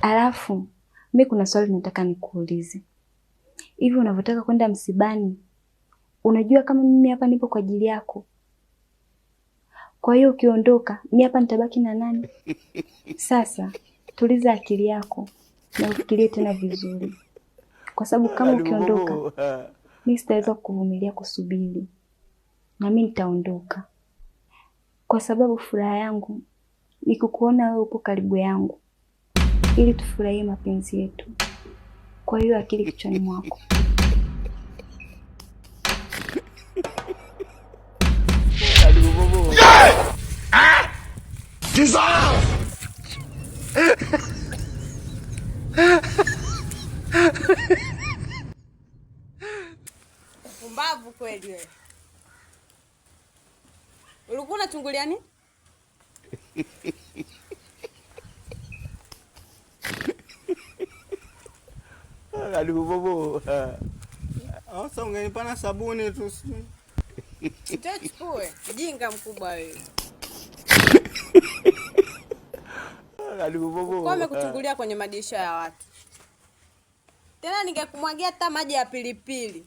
Alafu mimi kuna swali nataka nikuulize. Hivi unavyotaka kwenda msibani, unajua kama mimi hapa nipo kwa ajili yako? Kwa hiyo ukiondoka, mimi hapa nitabaki na nani? Sasa tuliza akili yako na ufikirie tena vizuri, kwa sababu kama ukiondoka, mimi sitaweza kuvumilia kusubiri, na mimi nitaondoka, kwa sababu furaha yangu ni kukuona wewe upo karibu yangu, ili tufurahie mapenzi yetu. Kwa hiyo akili kichwani mwako. Pumbavu kweli wewe. Ulikuwa unachungulia nini? Aduh bobo. Sasa ungenipa na sabuni tu. Chukue, jinga mkubwa wewe. Aduh bobo. Kwa umekuchungulia kwenye madirisha ya watu. Tena ningekumwagia hata maji ya pilipili.